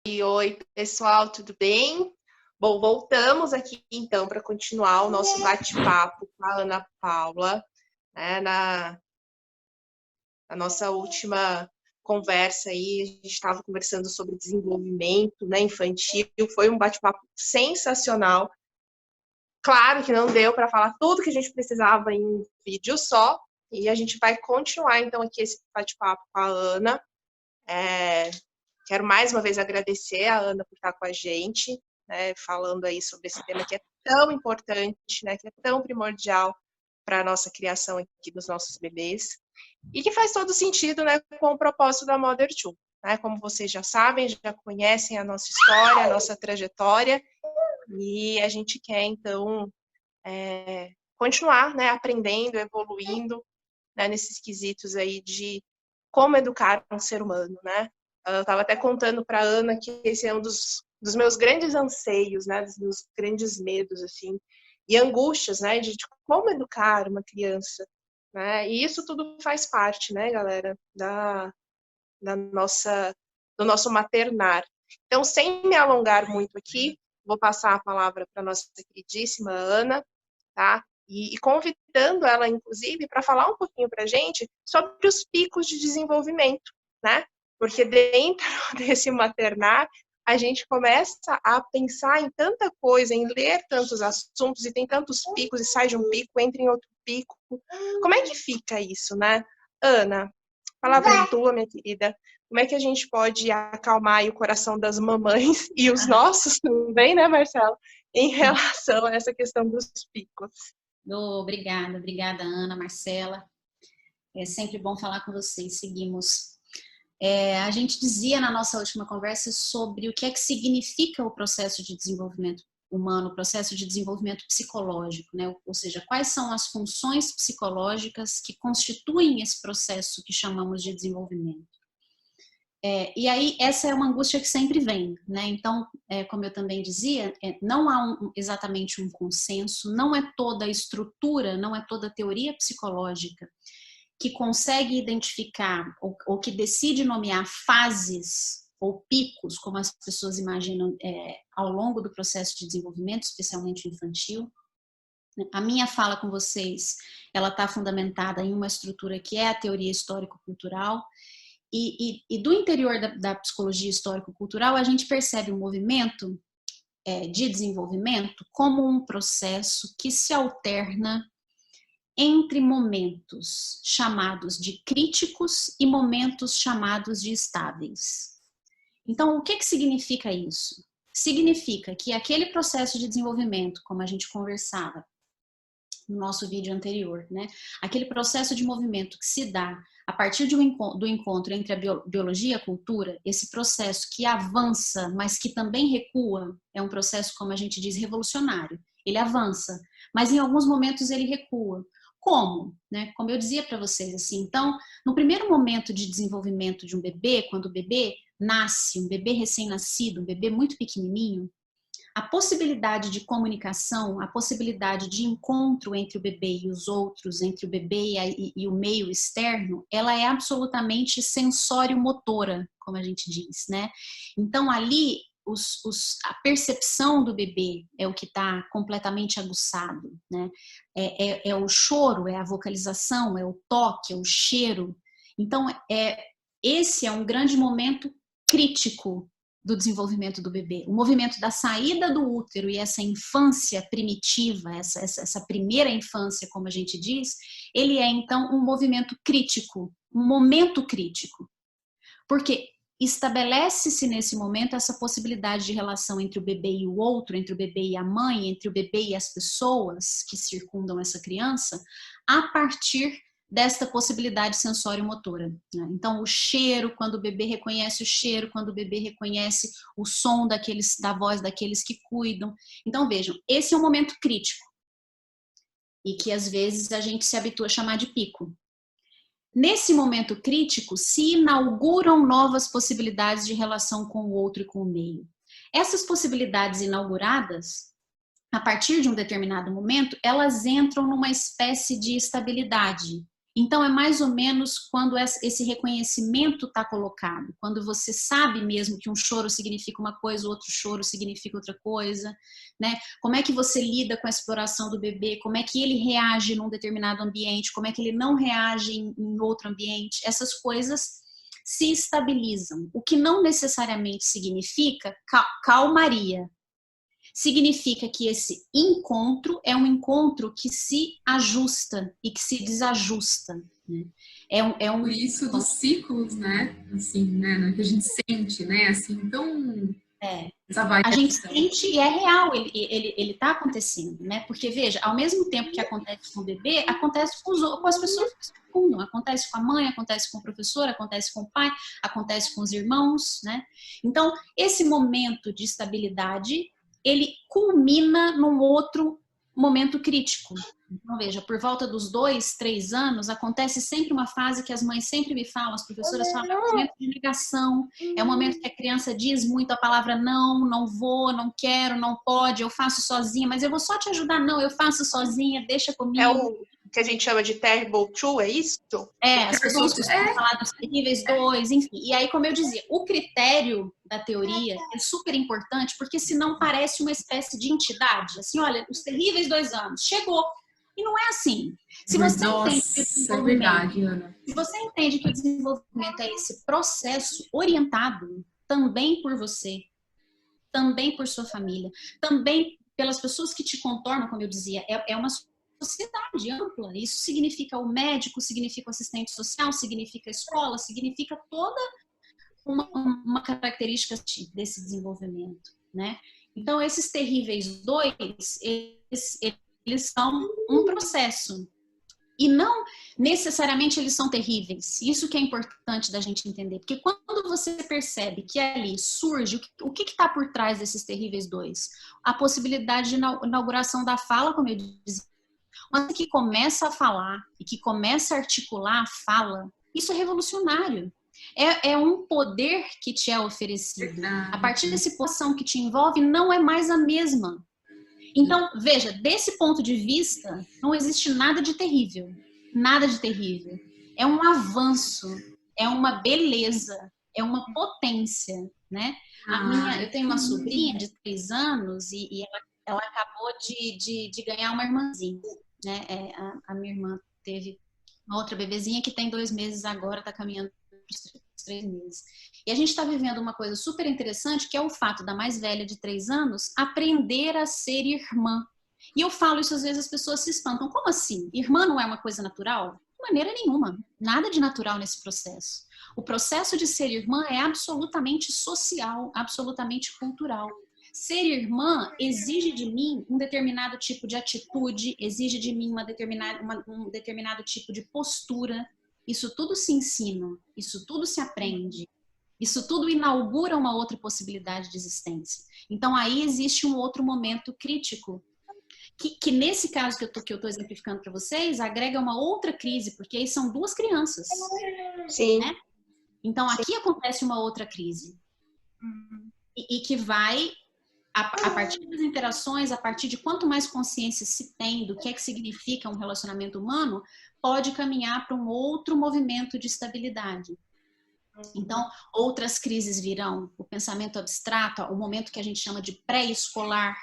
Oi, pessoal, tudo bem? Bom, voltamos aqui então para continuar o nosso bate-papo com a Ana Paula, né? Na nossa última conversa aí, a gente estava conversando sobre desenvolvimento, né, infantil, foi um bate-papo sensacional. Claro que não deu para falar tudo que a gente precisava em um vídeo só, e a gente vai continuar então aqui esse bate-papo com a Ana. Quero mais uma vez agradecer a Ana por estar com a gente, né, falando aí sobre esse tema que é tão importante, né, que é tão primordial para a nossa criação aqui dos nossos bebês, e que faz todo sentido, né, com o propósito da Mother Two, né? Como vocês já sabem, já conhecem a nossa história, a nossa trajetória, e a gente quer, então, continuar, né, aprendendo, evoluindo, né, nesses quesitos aí de como educar um ser humano, né? Eu estava até contando para a Ana que esse é um dos meus grandes anseios, né, dos meus grandes medos, assim, e angústias, né, de como educar uma criança, né? E isso tudo faz parte, né, galera, do nosso maternar. Então, sem me alongar muito aqui, vou passar a palavra para a nossa queridíssima Ana, tá? E convidando ela, inclusive, para falar um pouquinho para a gente sobre os picos de desenvolvimento, né? Porque dentro desse maternar, a gente começa a pensar em tanta coisa, em ler tantos assuntos, e tem tantos picos, e sai de um pico, entra em outro pico. Como é que fica isso, né? Ana, palavra tua, minha querida. Como é que a gente pode acalmar o coração das mamães e os nossos também, né, Marcelo, em relação a essa questão dos picos? Obrigada, Ana, Marcela. É sempre bom falar com vocês. Seguimos. A gente dizia na nossa última conversa sobre o que é que significa o processo de desenvolvimento humano, o processo de desenvolvimento psicológico, né? Ou seja, quais são as funções psicológicas que constituem esse processo que chamamos de desenvolvimento. E aí, essa é uma angústia que sempre vem, né? Então, como eu também dizia, não há exatamente um consenso, não é toda a estrutura, não é toda a teoria psicológica que consegue identificar ou que decide nomear fases ou picos, como as pessoas imaginam, ao longo do processo de desenvolvimento, especialmente infantil. A minha fala com vocês, ela está fundamentada em uma estrutura que é a teoria histórico-cultural, e do interior da psicologia histórico-cultural, a gente percebe o movimento de desenvolvimento como um processo que se alterna entre momentos chamados de críticos e momentos chamados de estáveis. Então, o que significa isso? Significa que aquele processo de desenvolvimento, como a gente conversava no nosso vídeo anterior, né? Aquele processo de movimento que se dá a partir do encontro entre a biologia e a cultura, esse processo que avança, mas que também recua, é um processo, como a gente diz, revolucionário. Ele avança, mas em alguns momentos ele recua. Como? Né? Como eu dizia para vocês, assim, então, no primeiro momento de desenvolvimento de um bebê, quando o bebê nasce, um bebê recém-nascido, um bebê muito pequenininho, a possibilidade de comunicação, a possibilidade de encontro entre o bebê e os outros, entre o bebê e o meio externo, ela é absolutamente sensório-motora, como a gente diz, né? Então, ali, a percepção do bebê é o que está completamente aguçado, né? É o choro, é a vocalização, é o toque, é o cheiro. Então, esse é um grande momento crítico do desenvolvimento do bebê. O movimento da saída do útero e essa infância primitiva, essa primeira infância, como a gente diz, ele é então um movimento crítico, um momento crítico. Porque estabelece-se nesse momento essa possibilidade de relação entre o bebê e o outro, entre o bebê e a mãe, entre o bebê e as pessoas que circundam essa criança, a partir desta possibilidade sensório-motora. Né? Então, o cheiro, quando o bebê reconhece o cheiro, quando o bebê reconhece o som da voz daqueles que cuidam. Então, vejam, esse é um momento crítico e que às vezes a gente se habitua a chamar de pico. Nesse momento crítico, se inauguram novas possibilidades de relação com o outro e com o meio. Essas possibilidades inauguradas, a partir de um determinado momento, elas entram numa espécie de estabilidade. Então, é mais ou menos quando esse reconhecimento está colocado, quando você sabe mesmo que um choro significa uma coisa, outro choro significa outra coisa, né? Como é que você lida com a exploração do bebê, como é que ele reage num determinado ambiente, como é que ele não reage em outro ambiente, essas coisas se estabilizam, o que não necessariamente significa calmaria. Significa que esse encontro é um encontro que se ajusta e que se desajusta. Né? Por isso dos ciclos, né? Assim, né? Que a gente sente, né? Assim, então... Essa a gente sente e é real, ele tá acontecendo, né? Porque, veja, ao mesmo tempo que acontece com o bebê, acontece com as pessoas que circundam. Acontece com a mãe, acontece com o professor, acontece com o pai, acontece com os irmãos, né? Então, esse momento de estabilidade, ele culmina num outro momento crítico. Então, veja, por volta dos 2, 3 anos, acontece sempre uma fase que as mães sempre me falam, as professoras falam, é um momento de negação, é um momento que a criança diz muito a palavra não, não vou, não quero, não pode, eu faço sozinha, mas eu vou só te ajudar, não, eu faço sozinha, deixa comigo. É o que a gente chama de terrible two, é isso? As pessoas costumam falar dos terríveis 2, enfim. E aí, como eu dizia, o critério da teoria é super importante, porque senão parece uma espécie de entidade. Assim, olha, os terríveis 2 anos, chegou. E não é assim. Se você entende que o desenvolvimento, verdade, Ana. Se você entende que o desenvolvimento é esse processo orientado também por você, também por sua família, também pelas pessoas que te contornam, como eu dizia, é uma sociedade ampla. Isso significa o médico, significa o assistente social, significa a escola, significa toda uma característica desse desenvolvimento, né? Então, esses terríveis 2, eles são um processo. E não necessariamente eles são terríveis. Isso que é importante da gente entender. Porque quando você percebe que ali surge, o que está por trás desses terríveis 2? A possibilidade de inauguração da fala, como eu dizia. Mas que começa a falar e que começa a articular a fala, isso é revolucionário. É um poder que te é oferecido. A partir dessa situação que te envolve, não é mais a mesma. Então, veja, desse ponto de vista, não existe nada de terrível. Nada de terrível. É um avanço, é uma beleza, é uma potência, né? Eu tenho uma sobrinha de 3 anos e ela acabou de ganhar uma irmãzinha, né? A minha irmã teve uma outra bebezinha que tem 2 meses agora, está caminhando para os 3 meses. E a gente está vivendo uma coisa super interessante, que é o fato da mais velha de 3 anos aprender a ser irmã. E eu falo isso, às vezes as pessoas se espantam. Como assim? Irmã não é uma coisa natural? De maneira nenhuma. Nada de natural nesse processo. O processo de ser irmã é absolutamente social, absolutamente cultural. Ser irmã exige de mim um determinado tipo de atitude, exige de mim um determinado tipo de postura. Isso tudo se ensina, isso tudo se aprende. Isso tudo inaugura uma outra possibilidade de existência. Então, aí existe um outro momento crítico, que nesse caso que eu estou exemplificando para vocês, agrega uma outra crise, porque aí são 2 crianças. Sim. Né? Então, aqui acontece uma outra crise. E que vai, a partir das interações, a partir de quanto mais consciência se tem do que é que significa um relacionamento humano, pode caminhar para um outro movimento de estabilidade. Então, outras crises virão, o pensamento abstrato, o momento que a gente chama de pré-escolar,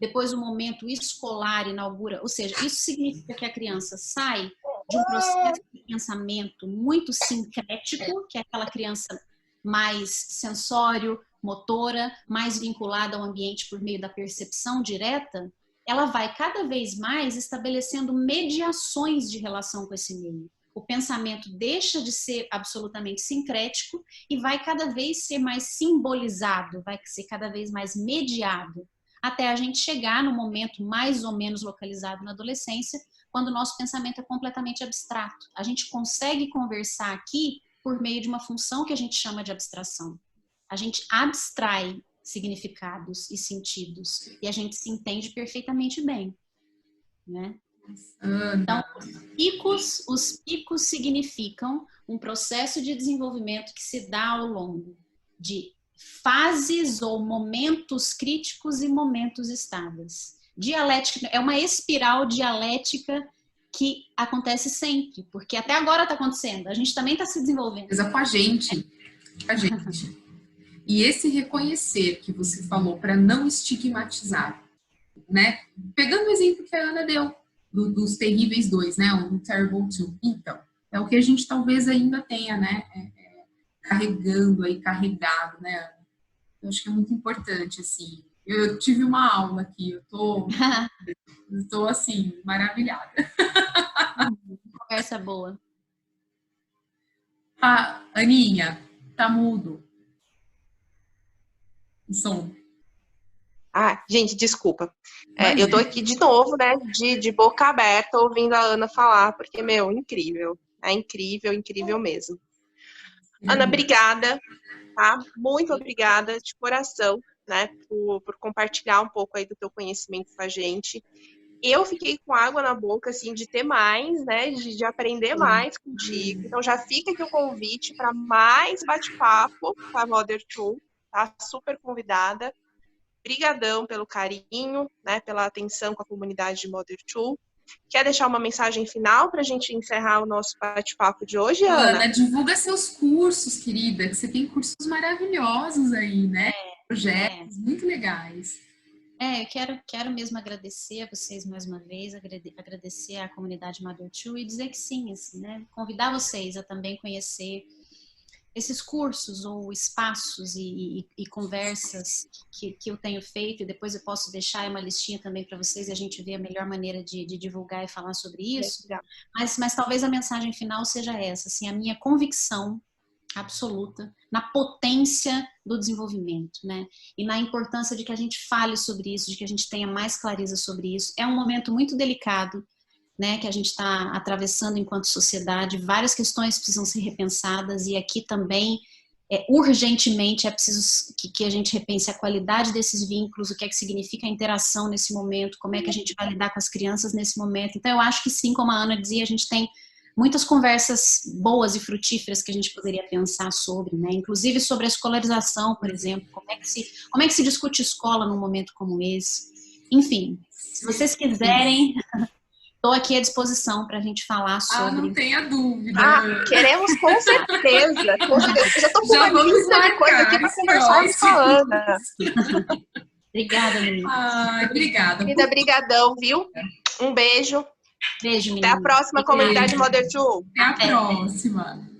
depois o momento escolar inaugura, ou seja, isso significa que a criança sai de um processo de pensamento muito sincrético, que é aquela criança mais sensório, motora, mais vinculada ao ambiente por meio da percepção direta, ela vai cada vez mais estabelecendo mediações de relação com esse meio. O pensamento deixa de ser absolutamente sincrético e vai cada vez ser mais simbolizado, vai ser cada vez mais mediado, até a gente chegar no momento mais ou menos localizado na adolescência, quando o nosso pensamento é completamente abstrato. A gente consegue conversar aqui por meio de uma função que a gente chama de abstração. A gente abstrai significados e sentidos e a gente se entende perfeitamente bem, né? Então, os picos significam um processo de desenvolvimento que se dá ao longo de fases ou momentos críticos e momentos estáveis. Dialética é uma espiral dialética que acontece sempre, porque até agora está acontecendo, a gente também está se desenvolvendo. Mas com a gente, com a gente. E esse reconhecer que você falou para não estigmatizar, né? Pegando o exemplo que a Ana deu, dos Terríveis 2, né? O Terrible 2. Então, é o que a gente talvez ainda tenha, né? Carregando aí, carregado, né? Eu acho que é muito importante, assim. Eu tive uma aula aqui, eu tô assim, maravilhada. Conversa boa. Ah, Aninha, tá mudo. O som. Ah, gente, desculpa. Eu tô aqui de novo, né, de boca aberta, ouvindo a Ana falar, porque, meu, incrível. É incrível, incrível mesmo. Ana, obrigada, tá? Muito obrigada, de coração, né, por compartilhar um pouco aí do teu conhecimento com a gente. Eu fiquei com água na boca, assim, de ter mais, né, de aprender mais contigo. Então, já fica aqui o convite para mais bate-papo com a Mother Two, tá? Super convidada. Brigadão pelo carinho, né, pela atenção com a comunidade de Mother Two. Quer deixar uma mensagem final para a gente encerrar o nosso bate-papo de hoje, Ana? Ana, divulga seus cursos, querida, que você tem cursos maravilhosos aí, né? Projetos muito legais. Eu quero mesmo agradecer a vocês mais uma vez, agradecer à comunidade Mother Two e dizer que sim, assim, né? Convidar vocês a também conhecer esses cursos ou espaços e conversas que eu tenho feito, e depois eu posso deixar uma listinha também para vocês e a gente ver a melhor maneira de divulgar e falar sobre isso. Mas talvez a mensagem final seja essa, assim, a minha convicção absoluta na potência do desenvolvimento, né? E na importância de que a gente fale sobre isso, de que a gente tenha mais clareza sobre isso. É um momento muito delicado, né, que a gente está atravessando enquanto sociedade, várias questões precisam ser repensadas e aqui também, urgentemente, é preciso que a gente repense a qualidade desses vínculos, o que é que significa a interação nesse momento, como é que a gente vai lidar com as crianças nesse momento. Então, eu acho que sim, como a Ana dizia, a gente tem muitas conversas boas e frutíferas que a gente poderia pensar sobre, né, inclusive sobre a escolarização, por exemplo, como é que se discute escola num momento como esse. Enfim, se vocês quiserem... Estou aqui à disposição para a gente falar sobre... não tenha dúvida. Queremos com certeza. Com certeza. Eu já estou com uma lista de coisa aqui para conversar com a Ana. Obrigada, menina. Obrigada. Querida, brigadão, viu? Um beijo. Beijo, menina. Até a próxima, comunidade Mother Two. Até a próxima.